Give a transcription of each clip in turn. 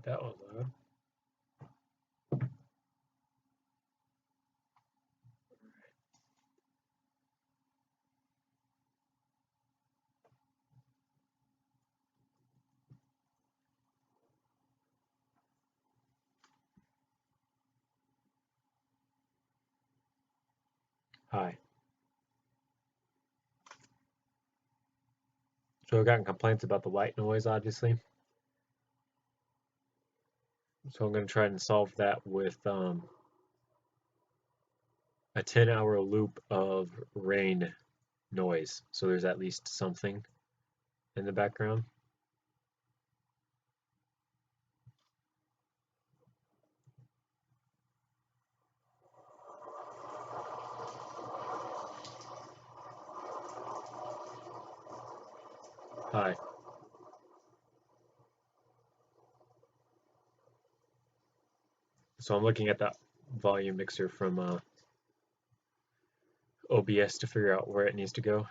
that one load. Hi. So we've gotten complaints about the white noise, obviously. So I'm going to try and solve that with a 10-hour loop of rain noise. So there's at least something in the background. Hi. So I'm looking at that volume mixer from OBS to figure out where it needs to go.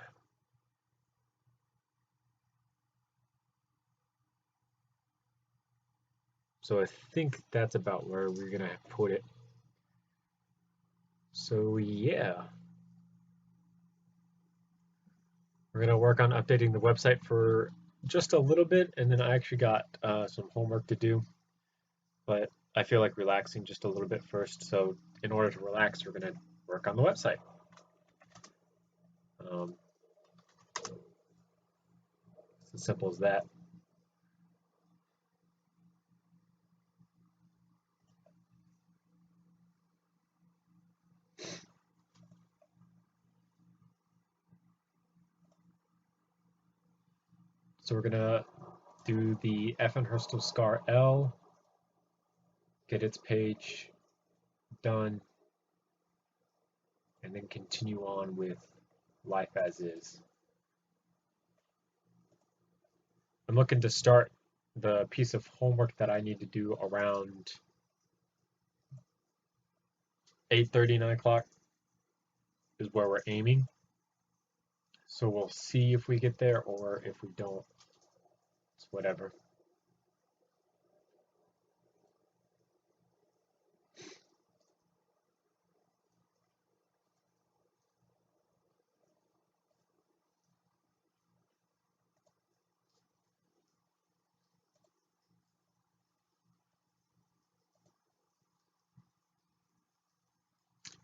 So I think that's about where we're going to put it. So yeah. We're going to work on updating the website for just a little bit, and then I actually got some homework to do. But I feel like relaxing just a little bit first. So in order to relax, we're going to work on the website. It's as simple as that. So we're going to do the Effenhurstel Scar L, get its page done, and then continue on with life as is. I'm looking to start the piece of homework that I need to do around 8:30, 9 o'clock is where we're aiming. So we'll see if we get there, or if we don't, it's whatever.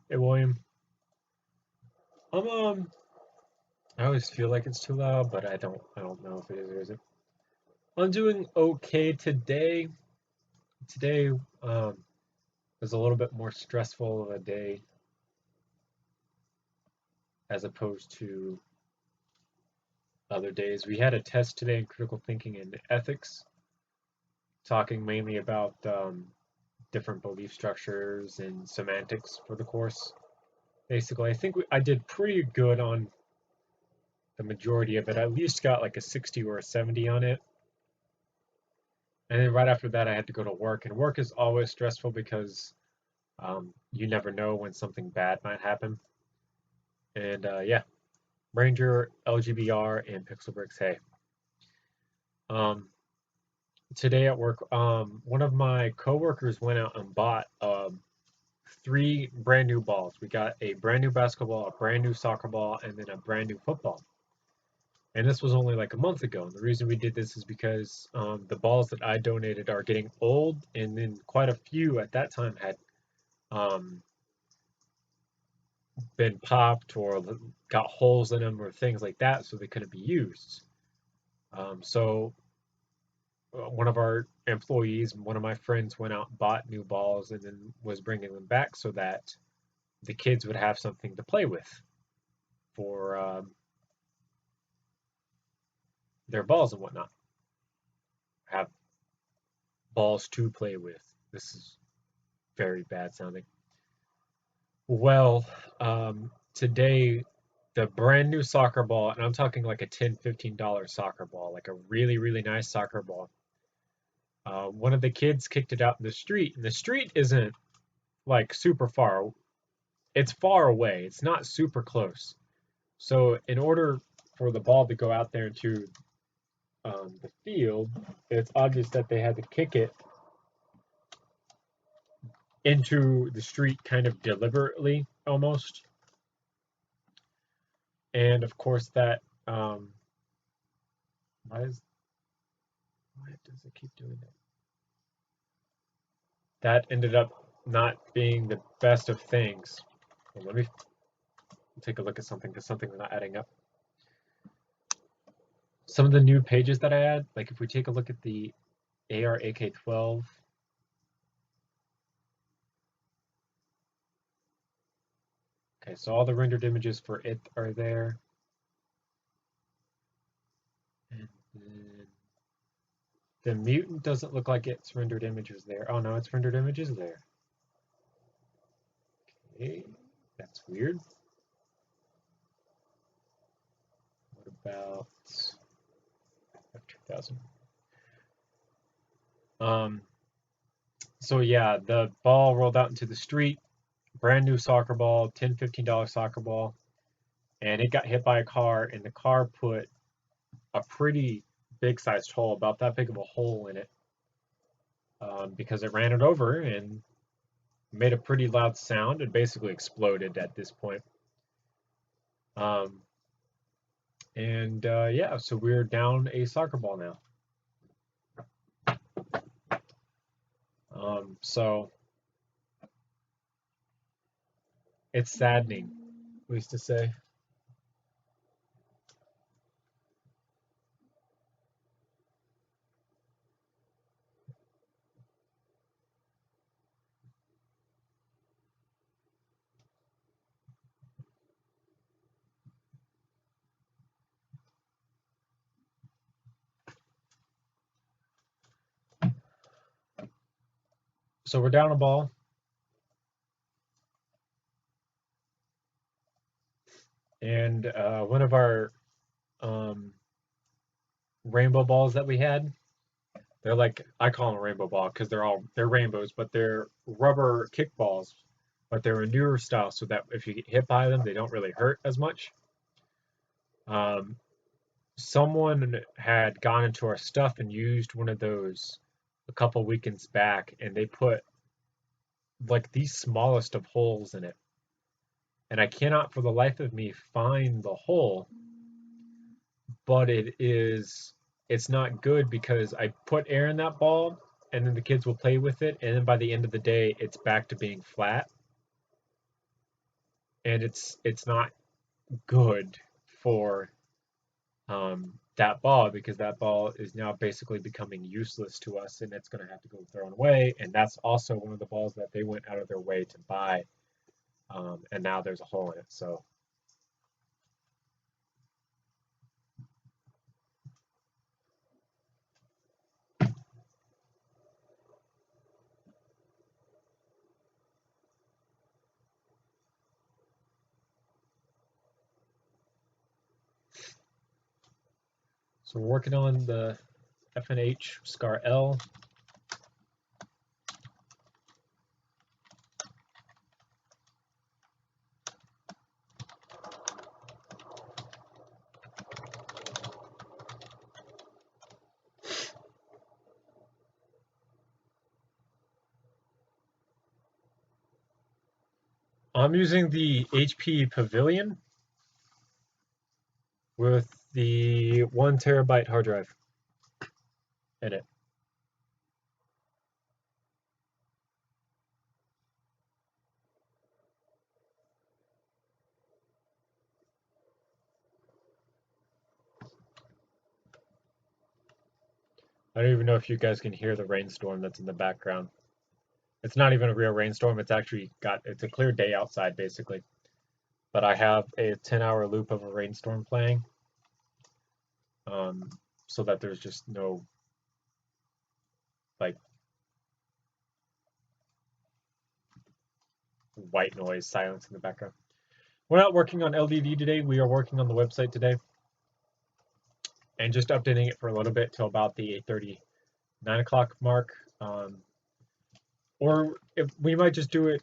Hey William, I always feel like it's too loud, but I don't know if it is or isn't. I'm doing okay today. Today was a little bit more stressful of a day as opposed to other days. We had a test today in critical thinking and ethics, talking mainly about different belief structures and semantics for the course. Basically, I think I did pretty good on the majority of it. I at least got like a 60 or a 70 on it. And then right after that, I had to go to work. And work is always stressful because you never know when something bad might happen. And yeah, Ranger, LGBR, and Pixel Bricks, hey. Today at work, one of my coworkers went out and bought 3 brand new balls. We got a brand new basketball, a brand new soccer ball, and then a brand new football. And this was only like a month ago. And the reason we did this is because the balls that I donated are getting old, and then quite a few at that time had been popped or got holes in them or things like that, so they couldn't be used. So one of our employees, one of my friends, went out and bought new balls and then was bringing them back so that the kids would have something to play with for their balls and whatnot. Have balls to play with. This is very bad sounding. Well, today the brand new soccer ball, and I'm talking like a $10, $15 soccer ball, like a really, really nice soccer ball. One of the kids kicked it out in the street, and the street isn't like super far. It's far away. It's not super close. So in order for the ball to go out there into the field, it's obvious that they had to kick it into the street kind of deliberately almost. And of course that why does it keep doing that? That ended up not being the best of things. Well, let me take a look at something because something's not adding up. Some of the new pages that I add, like if we take a look at the AR-AK12, okay, so all the rendered images for it are there. And then the mutant doesn't look like its rendered images there. Oh no, its rendered images there. Okay, that's weird. What about F2000? So yeah, the ball rolled out into the street, brand new soccer ball, $10, $15 soccer ball, and it got hit by a car, and the car put a pretty big sized hole, about that big of a hole in it, because it ran it over and made a pretty loud sound. It basically exploded at this point. And yeah, so we're down a soccer ball now. So it's saddening, at least to say. So we're down a ball. And one of our rainbow balls that we had, they're like, I call them a rainbow ball because they're rainbows, but they're rubber kickballs, but they're a newer style, so that if you get hit by them, they don't really hurt as much. Um, Someone had gone into our stuff and used one of those a couple weekends back, and they put like the smallest of holes in it. And I cannot for the life of me find the hole, but it's not good because I put air in that ball and then the kids will play with it, and then by the end of the day it's back to being flat, and it's not good for that ball, because that ball is now basically becoming useless to us and it's going to have to go thrown away, and that's also one of the balls that they went out of their way to buy, and now there's a hole in it. So we're working on the FNH Scar L. I'm using the HP Pavilion with the 1 TB hard drive in it. I don't even know if you guys can hear the rainstorm that's in the background. It's not even a real rainstorm. It's a clear day outside basically. But I have a 10-hour loop of a rainstorm playing, so that there's just no like white noise silence in the background. We're not working on LDD today. We are working on the website today and just updating it for a little bit till about the 8:30, 9 o'clock mark. Or if we might just do it.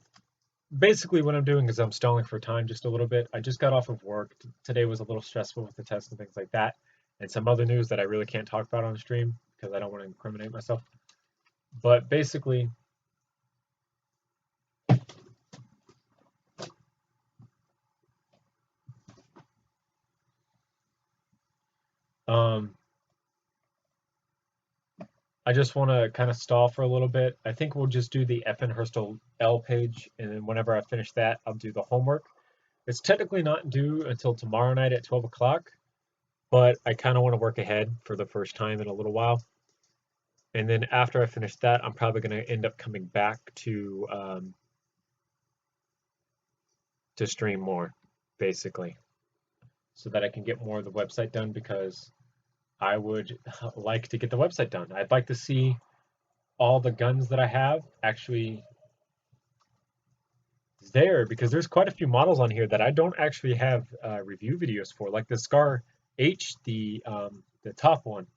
Basically, what I'm doing is I'm stalling for time just a little bit. I just got off of work. Today was a little stressful with the test and things like that, and some other news that I really can't talk about on stream because I don't want to incriminate myself. But basically, Um, I just want to kind of stall for a little bit. I think we'll just do the FN Herstal L page, and then whenever I finish that, I'll do the homework. It's technically not due until tomorrow night at 12 o'clock, but I kind of want to work ahead for the first time in a little while. And then after I finish that, I'm probably going to end up coming back to stream more, basically, so that I can get more of the website done because I would like to get the website done. I'd like to see all the guns that I have actually there because there's quite a few models on here that I don't actually have review videos for, like the Scar H, the top one,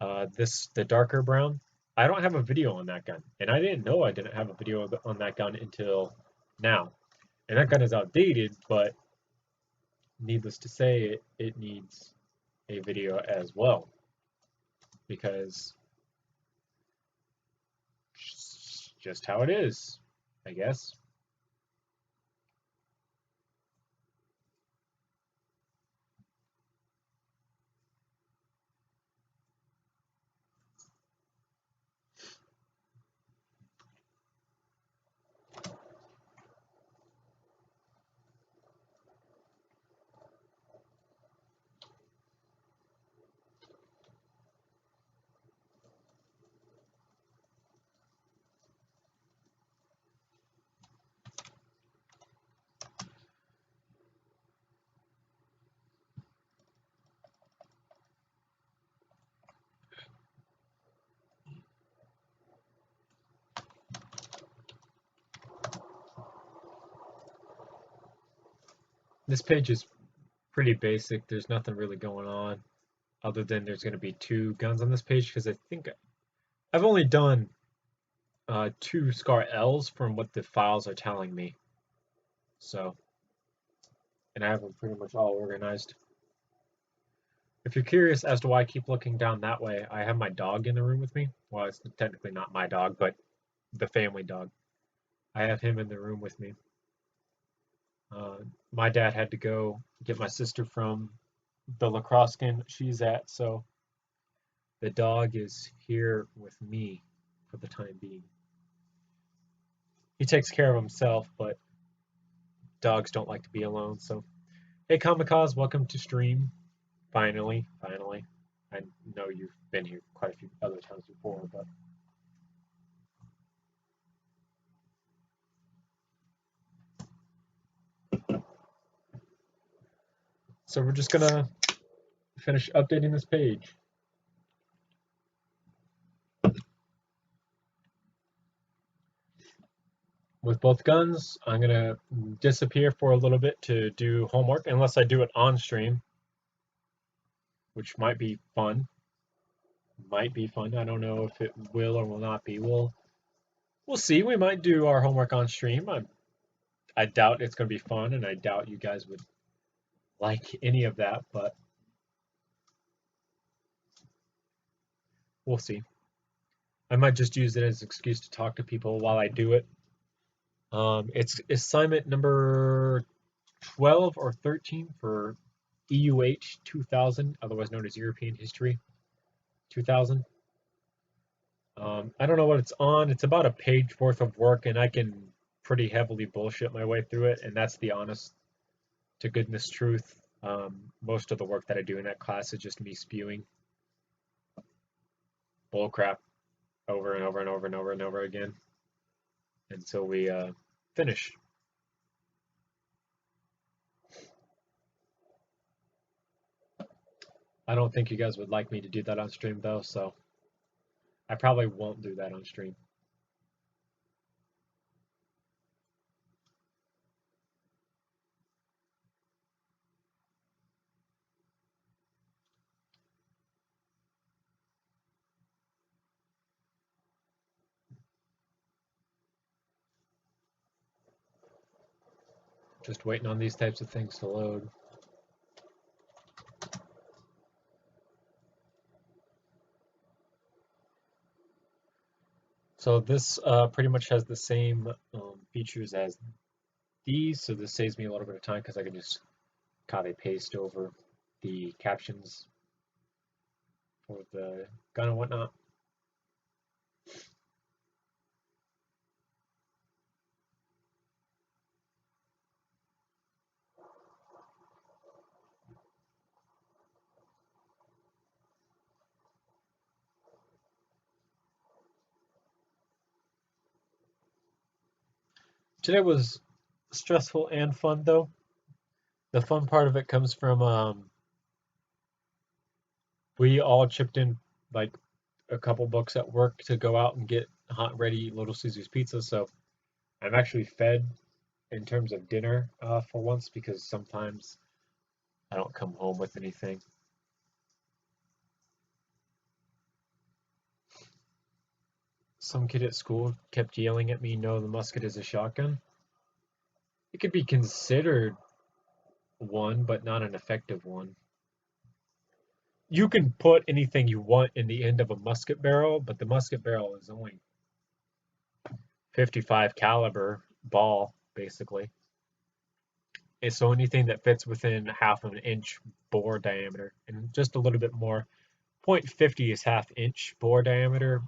the darker brown. I don't have a video on that gun, and I didn't know I didn't have a video on that gun until now. And that gun is outdated, but needless to say, it needs a video as well because just how it is, I guess. This page is pretty basic. There's nothing really going on other than there's going to be 2 guns on this page because I think I've only done 2 Scar Ls from what the files are telling me. So, and I have them pretty much all organized. If you're curious as to why I keep looking down that way, I have my dog in the room with me. Well, it's technically not my dog, but the family dog. I have him in the room with me. My dad had to go get my sister from the lacrosse game that she's at, so the dog is here with me for the time being. He takes care of himself, but dogs don't like to be alone. So, hey, Kamikaze, welcome to stream. Finally. I know you've been here quite a few other times before, but so we're just gonna finish updating this page. With both guns, I'm gonna disappear for a little bit to do homework, unless I do it on stream, which might be fun. Might be fun. I don't know if it will or will not be. We'll see. We might do our homework on stream. I doubt it's gonna be fun, and I doubt you guys would like any of that, but we'll see. I might just use it as an excuse to talk to people while I do it. It's assignment number 12 or 13 for EUH 2000, otherwise known as European History 2000. I don't know what it's on. It's about a page worth of work, and I can pretty heavily bullshit my way through it, and that's the honest to goodness truth. Most of the work that I do in that class is just me spewing bullcrap over and over and over and over and over again until we finish. I don't think you guys would like me to do that on stream though, so I probably won't do that on stream. Just waiting on these types of things to load. So this pretty much has the same features as these, so this saves me a little bit of time because I can just copy paste over the captions for the gun and whatnot. Today was stressful and fun though. The fun part of it comes from we all chipped in like a couple bucks at work to go out and get hot ready Little Caesars pizza. So I'm actually fed in terms of dinner for once because sometimes I don't come home with anything. Some kid at school kept yelling at me, "No, the musket is a shotgun." It could be considered one, but not an effective one. You can put anything you want in the end of a musket barrel, but the musket barrel is only 55 caliber ball, basically. And so anything that fits within half of an inch bore diameter and just a little bit more. .50 is half inch bore diameter.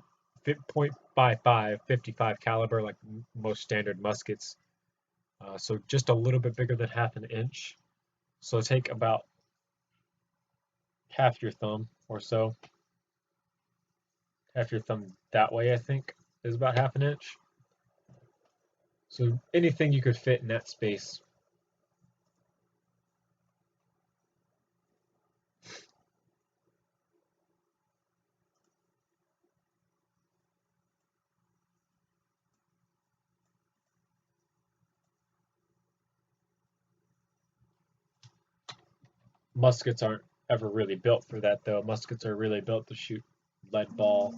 .55, 55 caliber, like most standard muskets. So just a little bit bigger than half an inch. So take about half your thumb or so. Half your thumb that way, I think, is about half an inch. So anything you could fit in that space. Muskets aren't ever really built for that, though. Muskets are really built to shoot lead ball.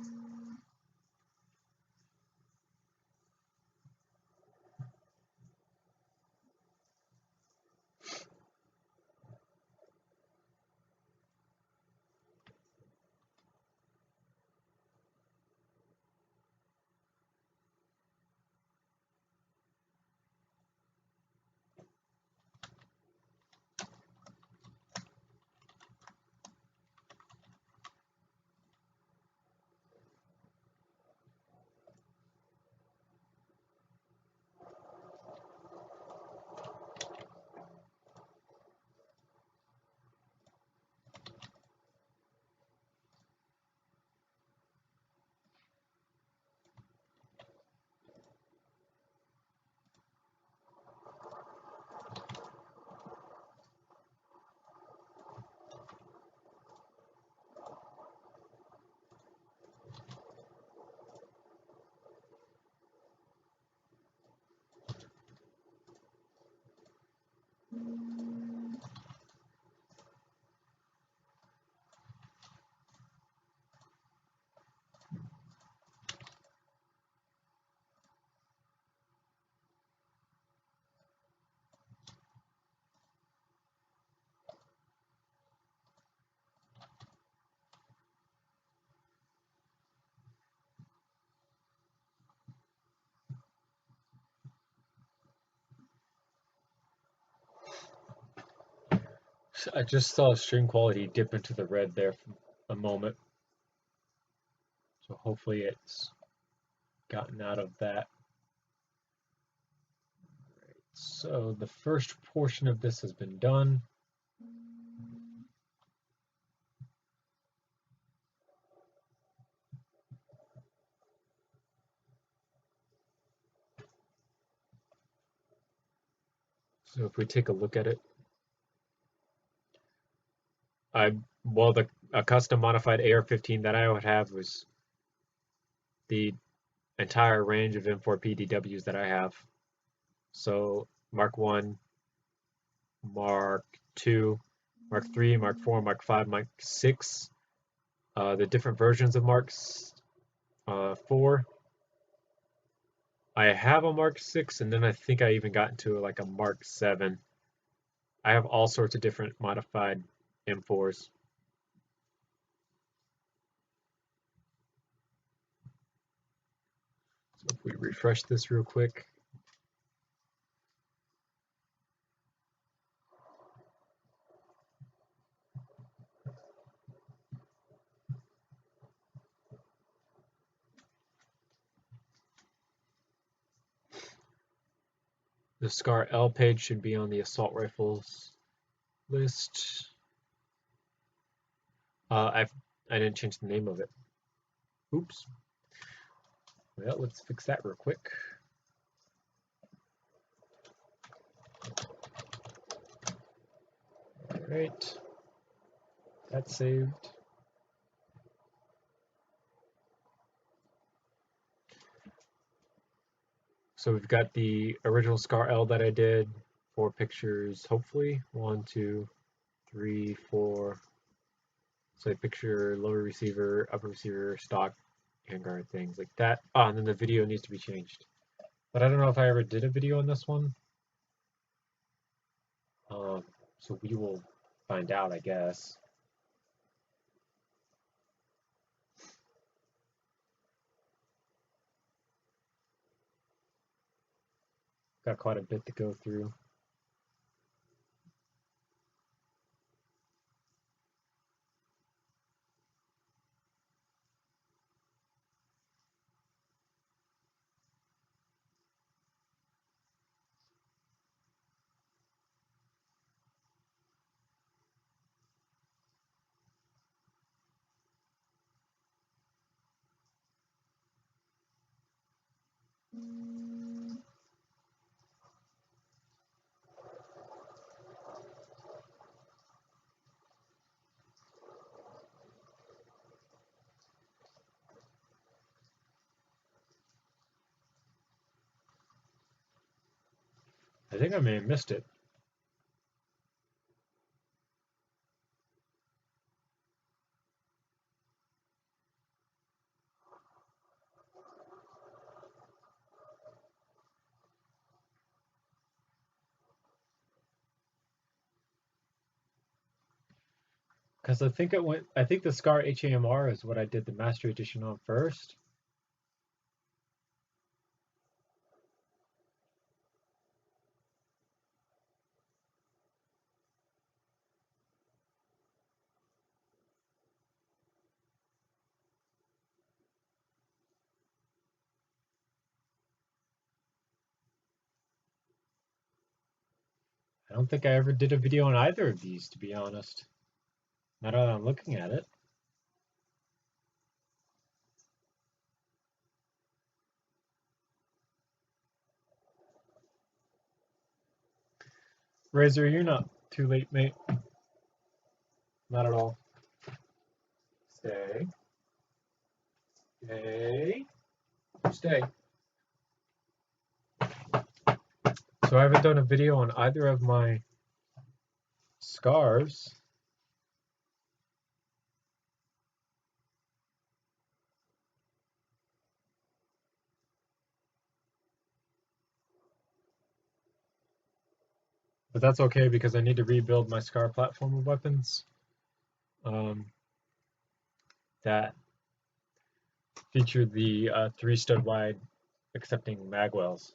I just saw stream quality dip into the red there for a moment. So hopefully it's gotten out of that. So the first portion of this has been done. So if we take a look at it, well, a custom modified AR-15 that I would have was the entire range of M4 PDWs that I have. So Mark 1, Mark 2, Mark 3, Mark 4, Mark 5, Mark 6. The different versions of Marks 4. I have a Mark 6, and then I think I even got into like a Mark 7. I have all sorts of different modified M4s. So if we refresh this real quick. The SCAR L page should be on the assault rifles list. I didn't change the name of it. Oops. Well, let's fix that real quick. All right, that's saved. So we've got the original SCAR L that I did, 4 pictures, hopefully. 1, 2, 3, 4. So I picture lower receiver, upper receiver, stock, handguard, things like that. Ah, and then the video needs to be changed. But I don't know if I ever did a video on this one. So we will find out, I guess. Got quite a bit to go through. I think I may have missed it. Because I think I think the SCAR HAMR is what I did the Master Edition on first. I don't think I ever did a video on either of these, to be honest. Now that I'm looking at it. Razor, you're not too late, mate. Not at all. Stay. Stay. Stay. So I haven't done a video on either of my scars. But that's okay because I need to rebuild my SCAR platform of weapons that feature the 3-stud wide accepting magwells.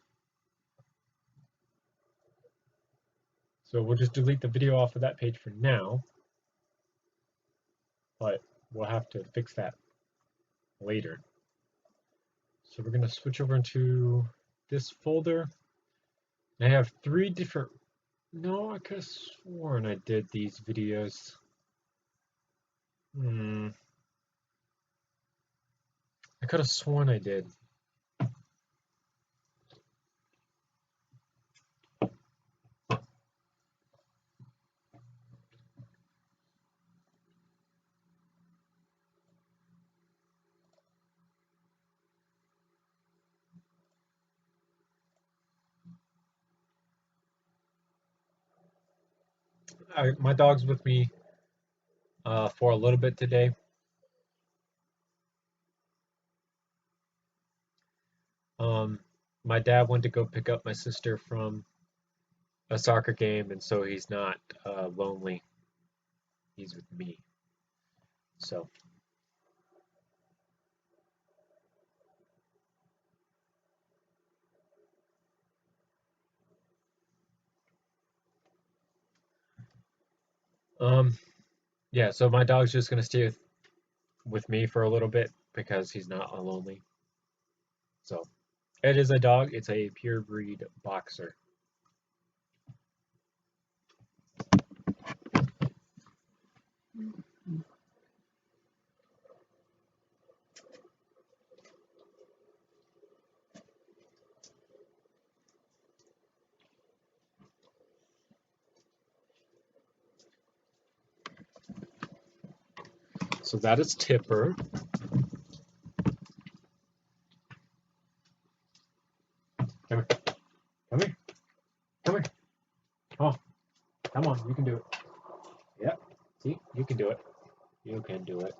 So we'll just delete the video off of that page for now, but we'll have to fix that later. So we're going to switch over into this folder. I have 3 different. No, I could have sworn I did these videos. I could have sworn I did. My dog's with me for a little bit today. My dad went to go pick up my sister from a soccer game, and so he's not lonely. He's with me. So. Yeah, so my dog's just gonna stay with me for a little bit because he's not lonely. So, it is a dog. It's a pure breed boxer. So that is Tipper. Come here. Come here. Come here. Come on. Come on. You can do it. Yep. See? You can do it. You can do it.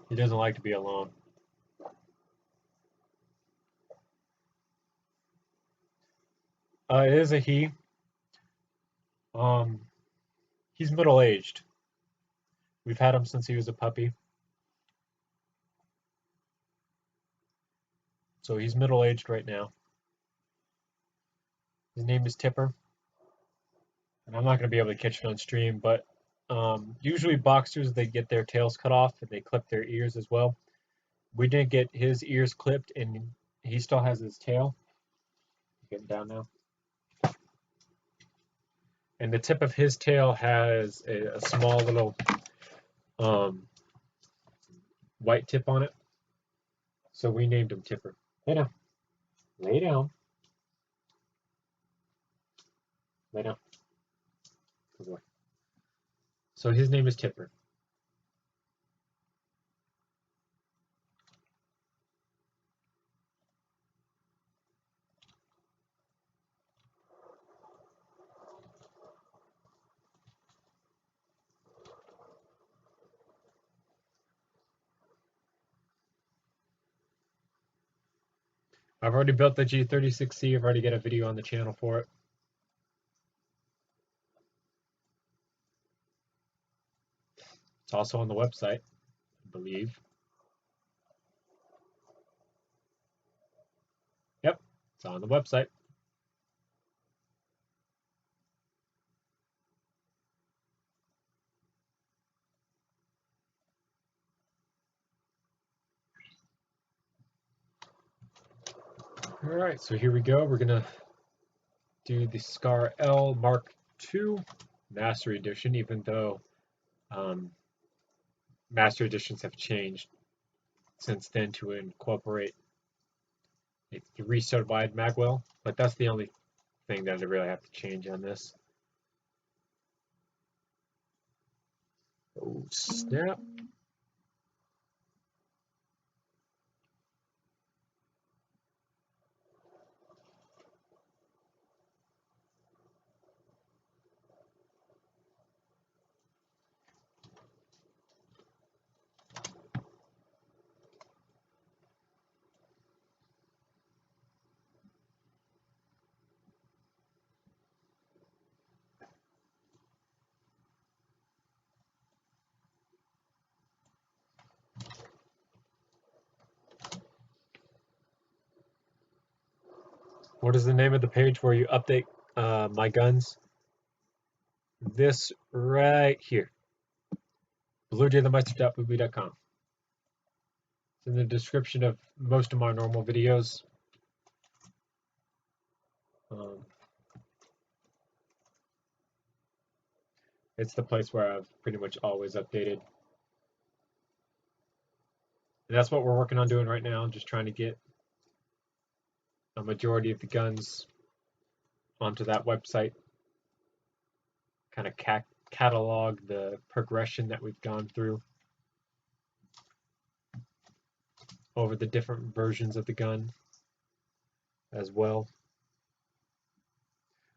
He doesn't like to be alone. It is a he. He's middle-aged. We've had him since he was a puppy. So he's middle-aged right now. His name is Tipper. And I'm not going to be able to catch it on stream, but usually boxers, they get their tails cut off and they clip their ears as well. We didn't get his ears clipped, and he still has his tail. Getting down now. And the tip of his tail has a small little white tip on it. So we named him Tipper. Lay down. Lay down. Lay down. Good boy. So his name is Tipper. I've already built the G36C. I've already got a video on the channel for it. It's also on the website, I believe. Yep, it's on the website. All right, so here we go. We're gonna do the Scar L Mark II Master Edition, even though Master Editions have changed since then to incorporate a 3-stud wide magwell, but that's the only thing that I really have to change on this. Oh, snap. What is the name of the page where you update my guns? This right here. BlueJayTheMeister.boobie.com. It's in the description of most of my normal videos. It's the place where I've pretty much always updated. And that's what we're working on doing right now, just trying to get a majority of the guns onto that website. Kind of catalog the progression that we've gone through over the different versions of the gun as well.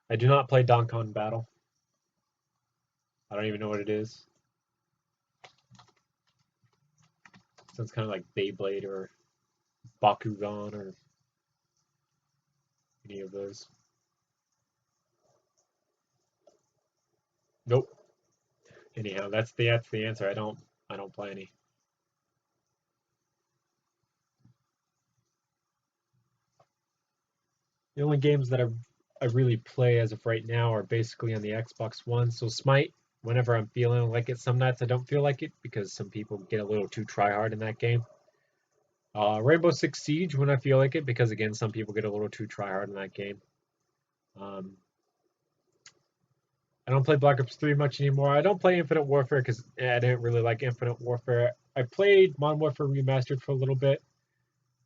I do not play Donkey Kong Battle. I don't even know what it is. Sounds kind of like Beyblade or Bakugan or any of those. Nope. Anyhow, that's the answer. I don't play any. The only games that I really play as of right now are basically on the Xbox One. So Smite, whenever I'm feeling like it. Some nights I don't feel like it because some people get a little too try hard in that game. Rainbow Six Siege when I feel like it because again some people get a little too try hard in that game. Um, I don't play Black Ops 3 much anymore. I don't play Infinite Warfare because I didn't really like Infinite Warfare. I played Modern Warfare Remastered for a little bit,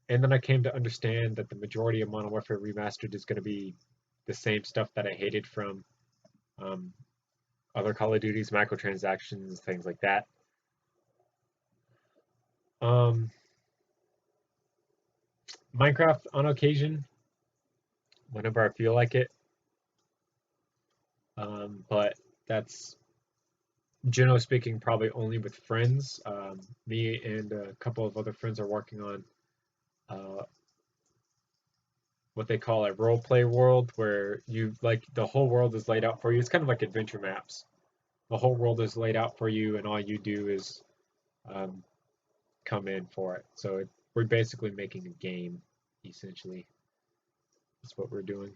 and then I came to understand that the majority of Modern Warfare Remastered is going to be the same stuff that I hated from um, other Call of Duties, microtransactions, things like that. Um, Minecraft on occasion, whenever I feel like it, but that's generally speaking probably only with friends. Me and a couple of other friends are working on uh, what they call a role play world where you like the whole world is laid out for you. It's kind of like adventure maps. The whole world is laid out for you, and all you do is um, come in for it. So we're basically making a game, essentially. That's what we're doing.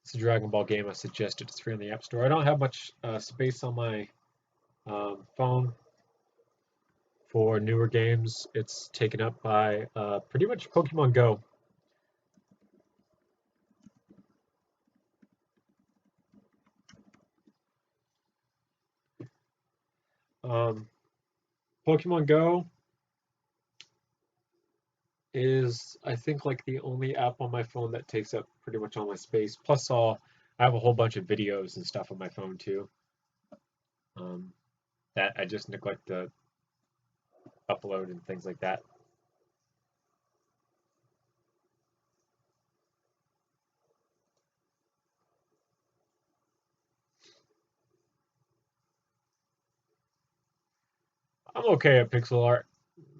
It's a Dragon Ball game. I suggested it's free on the App Store. I don't have much space on my phone for newer games. It's taken up by pretty much Pokemon Go. Um, Pokemon Go is, I think, like the only app on my phone that takes up pretty much all my space. Plus, I have a whole bunch of videos and stuff on my phone too. Um, that I just neglect to upload and things like that. I'm okay at pixel art,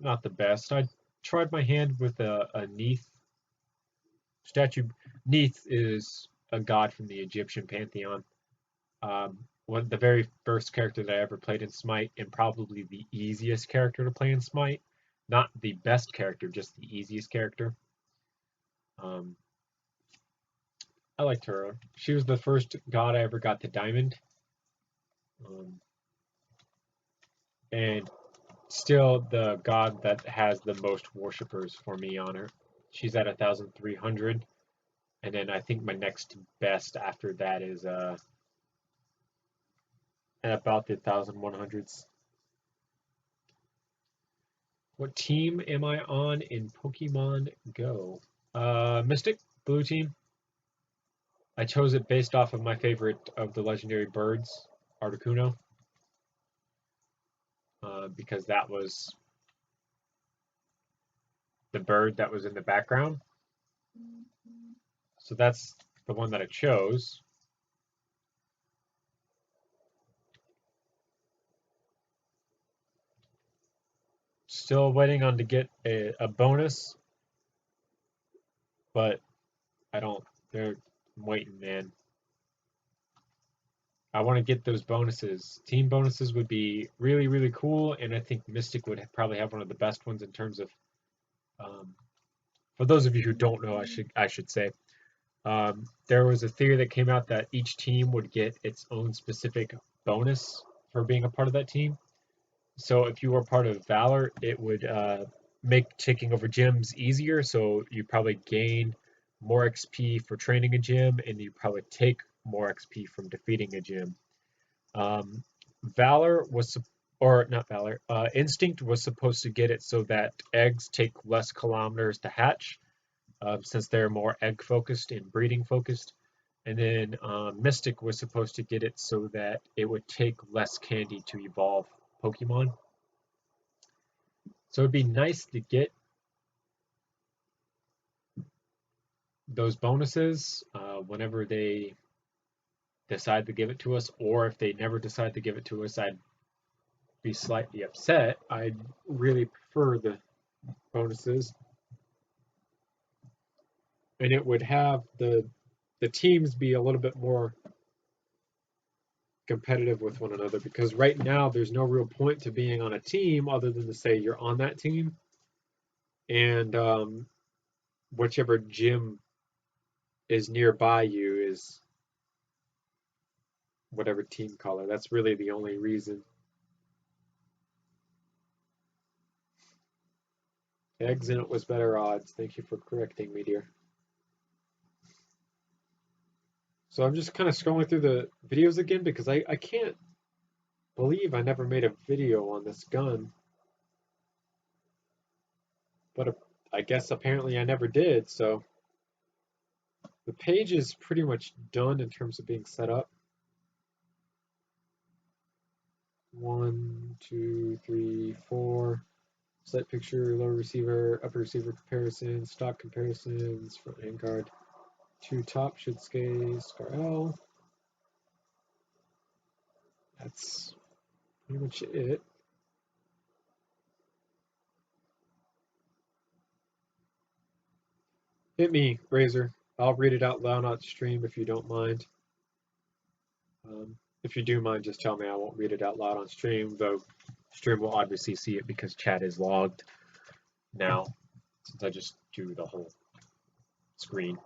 not the best. I tried my hand with a Neith statue. Neith is a god from the Egyptian pantheon. One the very first character that I ever played in Smite, and probably the easiest character to play in Smite. Not the best character, just the easiest character. Um, I liked her. She was the first god I ever got to Diamond, um, and still the god that has the most worshippers for me on her. She's at 1,300, and then I think my next best after that is at about the 1,100s. What team am I on in Pokemon Go? Mystic, blue team. I chose it based off of my favorite of the legendary birds, Articuno, because that was the bird that was in the background. So that's the one that I chose. Still waiting on to get a bonus, but I don't. They're I'm waiting, man. I want to get those bonuses. Team bonuses would be really, really cool, and I think Mystic would probably have one of the best ones in terms of. Um, for those of you who don't know, I should say there was a theory that came out that each team would get its own specific bonus for being a part of that team. So if you were part of Valor, it would make taking over gyms easier. So you probably gain more XP for training a gym, and you probably take more XP from defeating a gym. Um, Valor was, or not Valor, Instinct was supposed to get it so that eggs take less kilometers to hatch, since they're more egg focused and breeding focused. And then Mystic was supposed to get it so that it would take less candy to evolve Pokemon. So it'd be nice to get those bonuses whenever they decide to give it to us, or if they never decide to give it to us, I'd be slightly upset. I'd really prefer the bonuses, and it would have the teams be a little bit more competitive with one another because right now there's no real point to being on a team other than to say you're on that team. and whichever gym is nearby you is whatever team color. That's really the only reason. Eggs in it was better odds. Thank you for correcting me, dear. So I'm just kind of scrolling through the videos again because I can't believe I never made a video on this gun. But I guess apparently I never did, so the page is pretty much done in terms of being set up. 1, 2, 3, 4. Set picture, lower receiver, upper receiver comparisons, stock comparisons, front hand guard. 2 top should stay scar L. That's pretty much it. Hit me, Razor. I'll read it out loud on stream if you don't mind. If you do mind, just tell me. I won't read it out loud on stream, though stream will obviously see it because chat is logged now, since I just do the whole screen.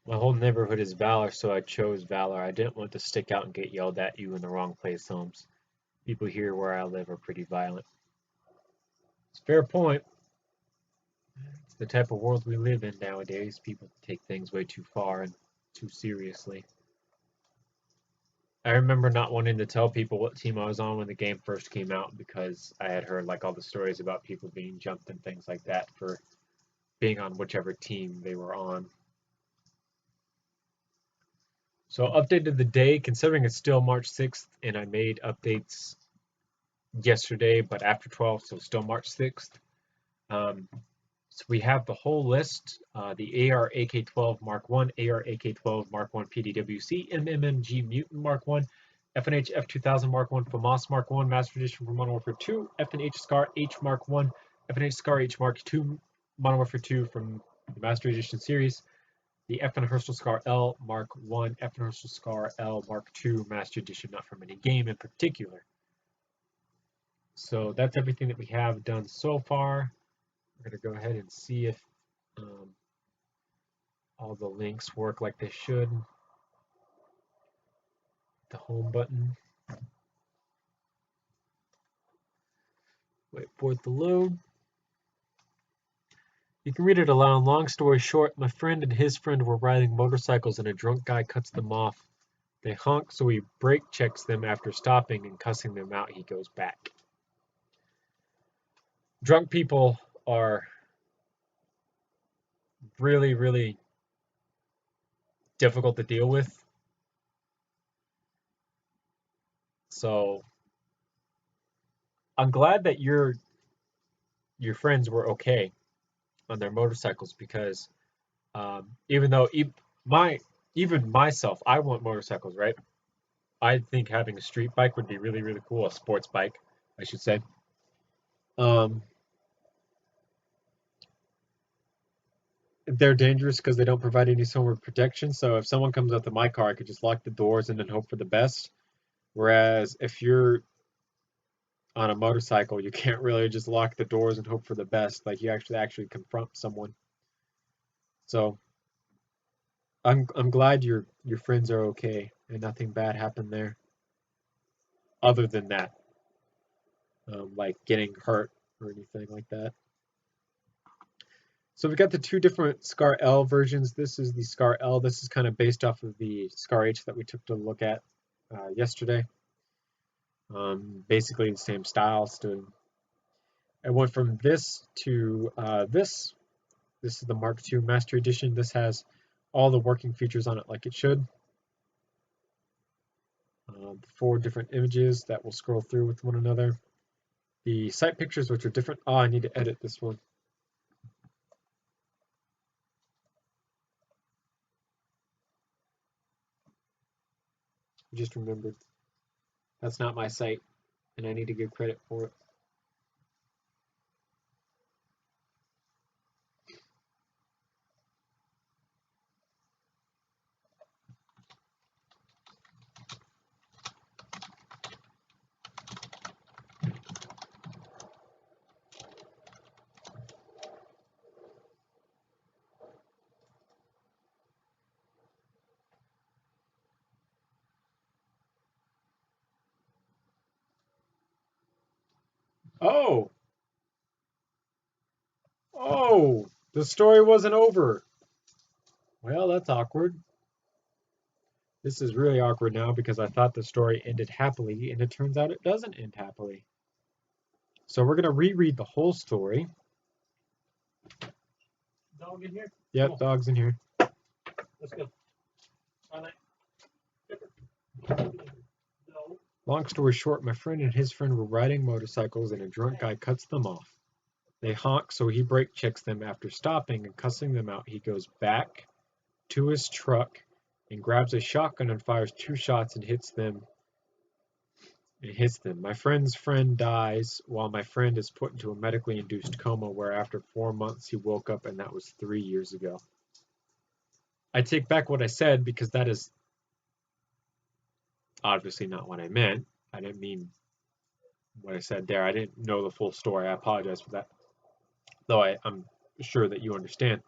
My whole neighborhood is Valor, so I chose Valor. I didn't want to stick out and get yelled at you in the wrong place, Holmes. People here where I live are pretty violent. It's a fair point. It's the type of world we live in nowadays. People take things way too far and too seriously. I remember not wanting to tell people what team I was on when the game first came out because I had heard like all the stories about people being jumped and things like that for being on whichever team they were on. So updated the day, considering it's still March 6th, and I made updates yesterday, but after 12, so still March 6th. So we have the whole list, the AR AK-12 Mark 1, AR AK-12 Mark 1 PDWC, MMMG Mutant Mark 1, FNH F2000 Mark 1 FAMAS Mark 1, Master Edition for Modern Warfare 2, FNH Scar H Mark 1, FNH Scar H Mark 2, Modern Warfare 2 from the Master Edition series, the FN Herschel Scar L Mark 1, FN Herschel Scar L Mark 2 Master Edition, not from any game in particular. So that's everything that we have done so far. We're going to go ahead and see if all the links work like they should. The home button. Wait for it to load. You can read it aloud. Long story short, my friend and his friend were riding motorcycles and a drunk guy cuts them off. They honk, so he brake checks them after stopping and cussing them out. He goes back. Drunk people are really, really difficult to deal with. So I'm glad that your friends were okay on their motorcycles because even though even myself, I want motorcycles, right? I think having a street bike would be really, really cool. A sports bike, I should say. Um, they're dangerous because they don't provide any sort of protection. So if someone comes up to my car, I could just lock the doors and then hope for the best. Whereas if you're on a motorcycle, you can't really just lock the doors and hope for the best. Like you actually confront someone. So I'm glad your friends are okay and nothing bad happened there. Other than that, like getting hurt or anything like that. So we've got the two different SCAR L versions. This is the SCAR L. This is kind of based off of the SCAR H that we took to look at yesterday. Basically the same style. So I went from this to this. This is the Mark II Master Edition. This has all the working features on it like it should. 4 different images that will scroll through with one another. The sight pictures, which are different. Oh, I need to edit this one. I just remembered. That's not my site, and I need to give credit for it. Oh! Oh! The story wasn't over. Well, that's awkward. This is really awkward now because I thought the story ended happily, and it turns out it doesn't end happily. So we're going to reread the whole story. Dog in here? Yep, dog's in here. Let's go. All right. No. Long story short, my friend and his friend were riding motorcycles and a drunk guy cuts them off. They honk, so he brake checks them. After stopping and cussing them out, he goes back to his truck and grabs a shotgun and fires 2 shots and hits them. My friend's friend dies while my friend is put into a medically induced coma where after 4 months he woke up, and that was 3 years ago. I take back what I said because that is obviously not what I meant. I didn't mean what I said there. I didn't know the full story. I apologize for that. Though I'm sure that you understand.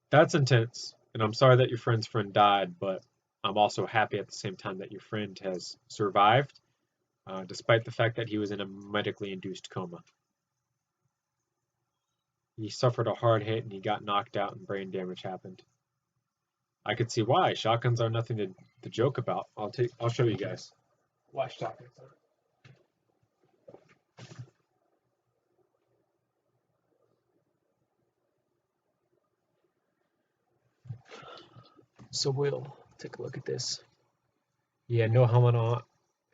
That's intense, and I'm sorry that your friend's friend died, but I'm also happy at the same time that your friend has survived, despite the fact that he was in a medically induced coma. He suffered a hard hit and he got knocked out and brain damage happened. I could see why. Shotguns are nothing to joke about. I'll show you guys. Why shotguns? So we'll take a look at this. Yeah, no helmet on.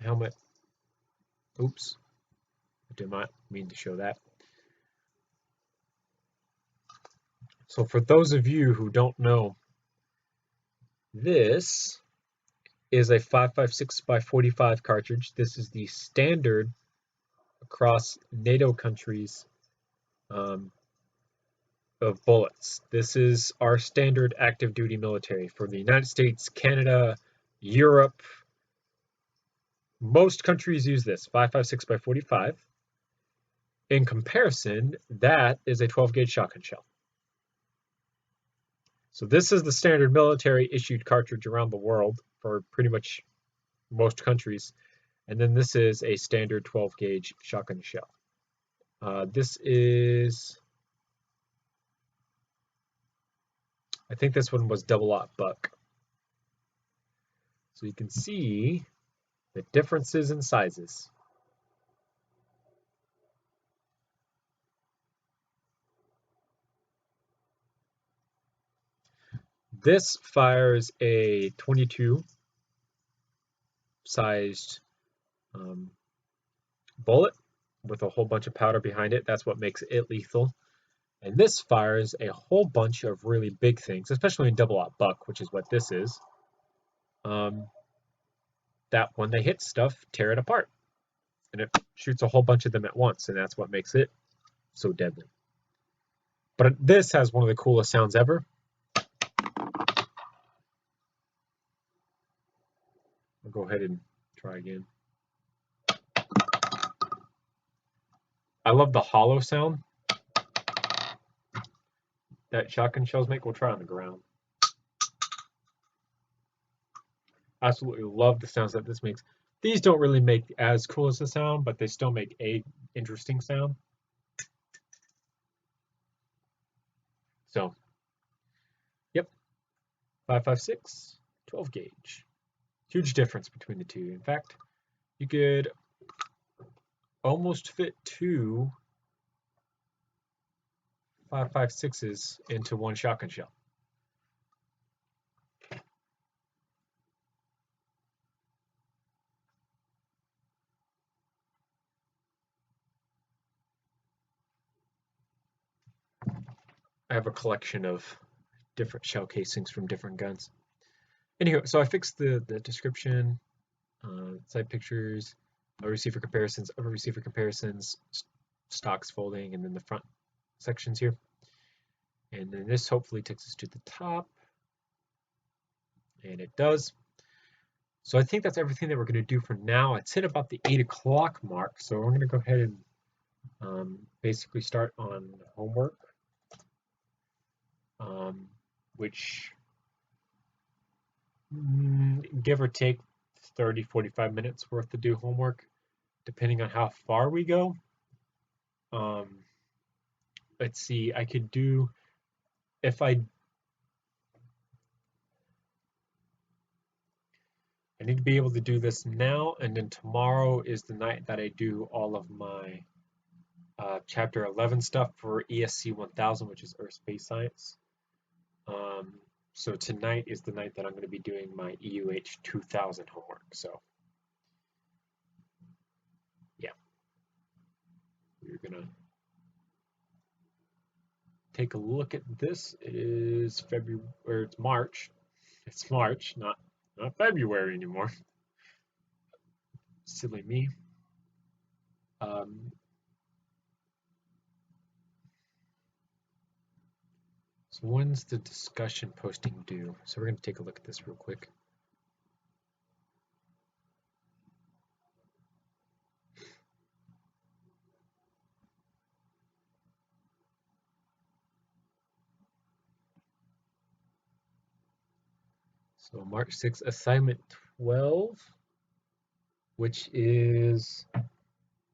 Helmet. Oops. I did not mean to show that. So for those of you who don't know, this is a 5.56 by 45 cartridge. This is the standard across NATO countries of bullets. This is our standard active duty military for the United States, Canada, Europe. Most countries use this 5.56 by 45. In comparison, that is a 12 gauge shotgun shell. So this is the standard military issued cartridge around the world for pretty much most countries. And then this is a standard 12 gauge shotgun shell. This is, I think this one was double-aught buck. So you can see the differences in sizes. This fires a 22 sized bullet with a whole bunch of powder behind it. That's what makes it lethal. And this fires a whole bunch of really big things, especially in double-aught buck, which is what this is. That when they hit stuff, tear it apart. And it shoots a whole bunch of them at once, and that's what makes it so deadly. But this has one of the coolest sounds ever. I'll go ahead and try again. I love the hollow sound that shotgun shells make. We'll try on the ground. Absolutely love the sounds that this makes. These don't really make as cool as the sound, but they still make a interesting sound. So, yep, 5.56, 12 gauge. Huge difference between the two. In fact, you could almost fit two 5.56s into one shotgun shell. I have a collection of different shell casings from different guns. Anywho, so I fixed the description, side pictures, receiver comparisons, upper receiver comparisons, stocks folding, and then the front sections here. And then this hopefully takes us to the top. And it does. So I think that's everything that we're going to do for now. It's hit about the 8 o'clock mark. So we're going to go ahead and basically start on homework, which give or take 30, 45 minutes worth to do homework, depending on how far we go. Let's see, I could do, if I need to be able to do this now, and then tomorrow is the night that I do all of my Chapter 11 stuff for ESC 1000, which is Earth Space Science. So tonight is the night that I'm going to be doing my EUH 2000 homework. So, yeah, we're going to take a look at this. It is February, or it's March. It's March, not February anymore. Silly me. So when's the discussion posting due? So we're going to take a look at this real quick. So March 6th, assignment 12, which is,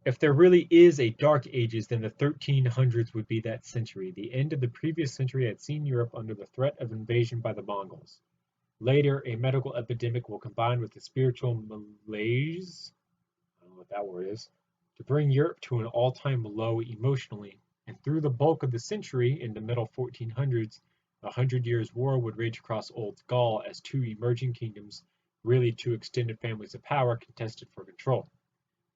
if there really is a Dark Ages, then the 1300s would be that century. The end of the previous century had seen Europe under the threat of invasion by the Mongols. Later, a medical epidemic will combine with the spiritual malaise, I don't know what that word is, to bring Europe to an all-time low emotionally. And through the bulk of the century, in the middle 1400s, the Hundred Years' War would rage across Old Gaul as two emerging kingdoms, really two extended families of power, contested for control.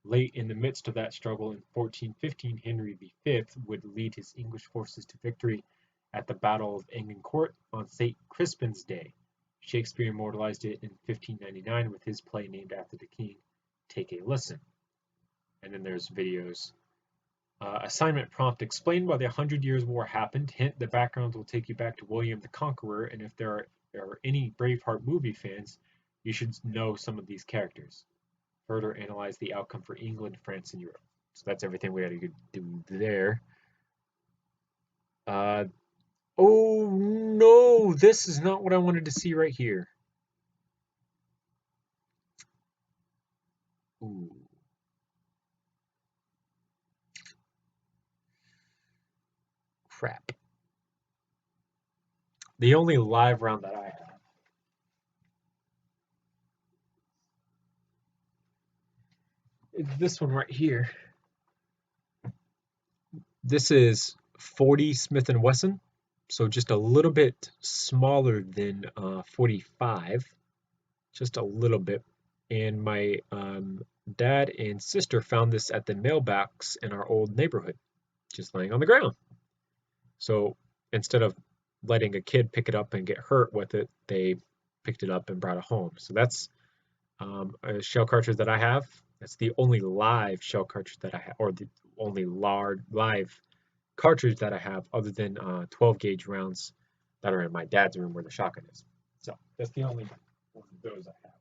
Late in the midst of that struggle in 1415, Henry V would lead his English forces to victory at the Battle of Agincourt on St. Crispin's Day. Shakespeare immortalized it in 1599 with his play named after the king, Take a Listen. And then there's videos. Assignment prompt, explain why the 100 Years' War happened. Hint, the backgrounds will take you back to William the Conqueror, and if there are any Braveheart movie fans, you should know some of these characters. Further analyze the outcome for England, France, and Europe. So that's everything we had to do there. Oh no, this is not what I wanted to see right here. Ooh. Crap. The only live round that I have is this one right here. This is 40 Smith & Wesson, so just a little bit smaller than 45, just a little bit. And my dad and sister found this at the mailbox in our old neighborhood, just laying on the ground. So instead of letting a kid pick it up and get hurt with it, they picked it up and brought it home. So that's a shell cartridge that I have. That's the only live shell cartridge that I have, or the only live cartridge that I have, other than 12 gauge rounds that are in my dad's room where the shotgun is. So that's the only one of those I have.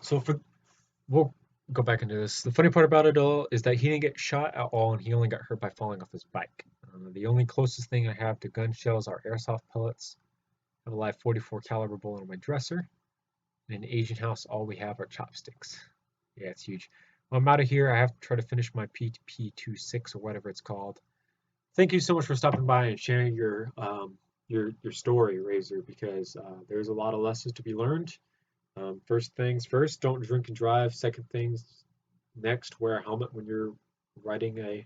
So we'll go back into this. The funny part about it all is that he didn't get shot at all, and he only got hurt by falling off his bike. The only closest thing I have to gun shells are airsoft pellets. I have a live 44 caliber bullet in my dresser. In an Asian house, all we have are chopsticks. Yeah, it's huge. Well, I'm out of here. I have to try to finish my PP26 or whatever it's called. Thank you so much for stopping by and sharing your story, Razor, because there's a lot of lessons to be learned. First things first, don't drink and drive. Second things next, wear a helmet when you're riding a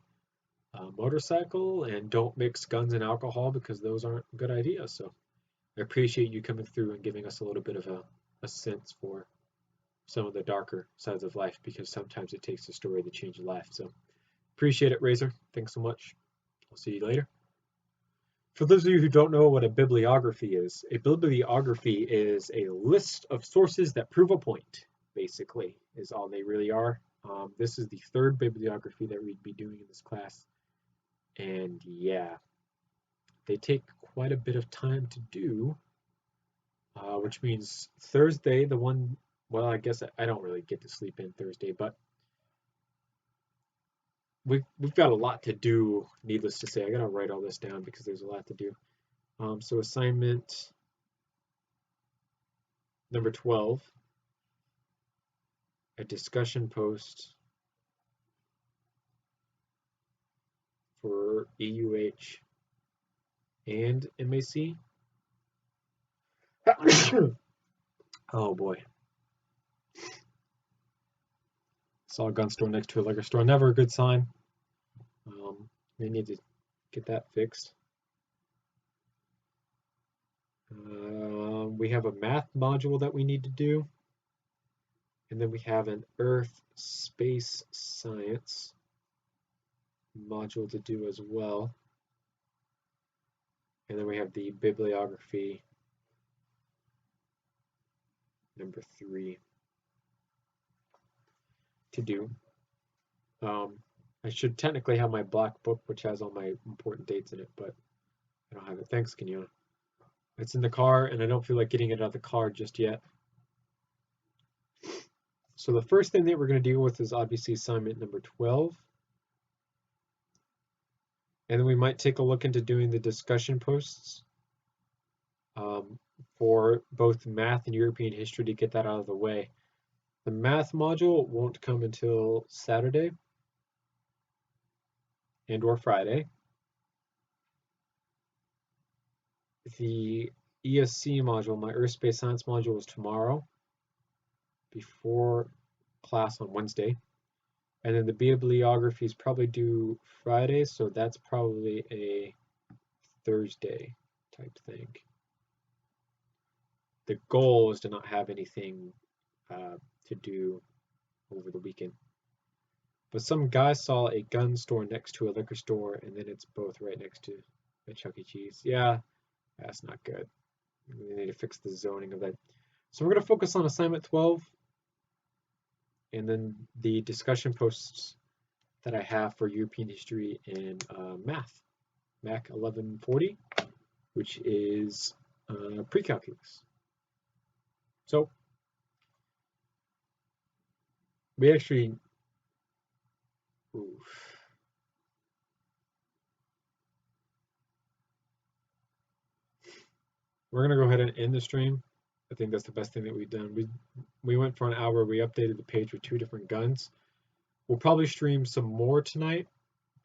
motorcycle, and don't mix guns and alcohol because those aren't a good ideas. So I appreciate you coming through and giving us a little bit of a sense for some of the darker sides of life, because sometimes it takes a story to change a life. So appreciate it, Razor. Thanks so much. I'll see you later. For those of you who don't know what a bibliography is, a bibliography is a list of sources that prove a point, basically, is all they really are. This is the third bibliography that we'd be doing in this class. And yeah, they take quite a bit of time to do, which means Thursday, well, I guess I don't really get to sleep in Thursday, but we've got a lot to do, needless to say. I gotta write all this down because there's a lot to do. So assignment number 12, a discussion post for EUH and MAC. Oh boy. Saw a gun store next to a liquor store. Never a good sign. We need to get that fixed. We have a math module that we need to do. And then we have an Earth Space Science module to do as well. And then we have the bibliography number 3 to do. I should technically have my black book, which has all my important dates in it, but I don't have it. Thanks, Kenyana. It's in the car, and I don't feel like getting it out of the car just yet. So the first thing that we're going to deal with is obviously assignment number 12. And then we might take a look into doing the discussion posts for both math and European history to get that out of the way. The math module won't come until Saturday and or Friday. The ESC module, my Earth Space Science module, is tomorrow before class on Wednesday. And then the bibliography is probably due Friday, so that's probably a Thursday type thing. The goal is to not have anything to do over the weekend. But some guy saw a gun store next to a liquor store, and then it's both right next to a Chuck E. Cheese. Yeah, that's not good. We need to fix the zoning of that. So we're going to focus on assignment 12, and then the discussion posts that I have for European history and math. MAC 1140, which is pre-calculus. So we actually, we're gonna go ahead and end the stream. I think that's the best thing that we've done. We went for an hour. We updated the page with 2 different guns. We'll probably stream some more tonight.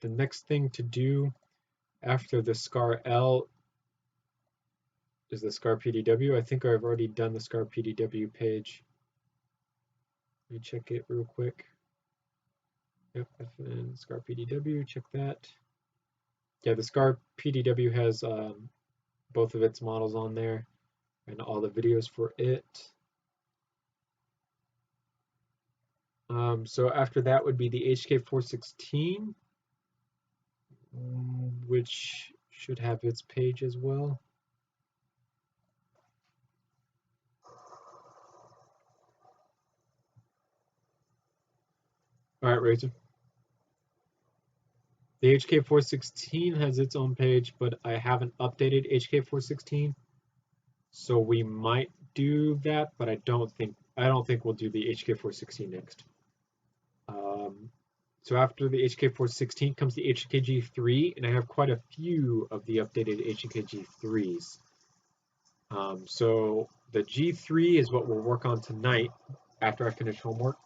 The next thing to do after the SCAR L is the SCAR PDW. I think I've already done the SCAR PDW page. Let me check it real quick. Yep, FN SCAR PDW, check that. Yeah, the SCAR PDW has both of its models on there and all the videos for it. So after that would be the HK416, which should have its page as well. All right, Razor. The HK416 has its own page, but I haven't updated HK416. So we might do that, but I don't think I don't think we'll do the HK416 next. So after the HK416 comes the HKG3, and I have quite a few of the updated HKG3s. So the G3 is what we'll work on tonight after I finish homework.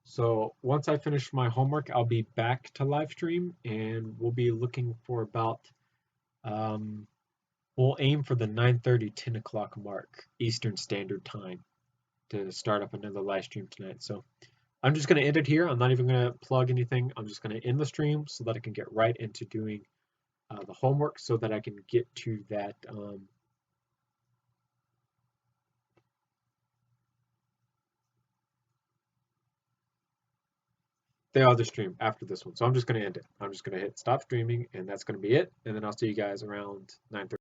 So once I finish my homework, I'll be back to LiveStream, and we'll be looking for about, we'll aim for the 9:30, 10 o'clock mark Eastern Standard Time to start up another live stream tonight. So I'm just going to end it here. I'm not even going to plug anything. I'm just going to end the stream so that I can get right into doing the homework so that I can get to that the other stream after this one. So I'm just going to end it. I'm just going to hit stop streaming, and that's going to be it. And then I'll see you guys around 9:30.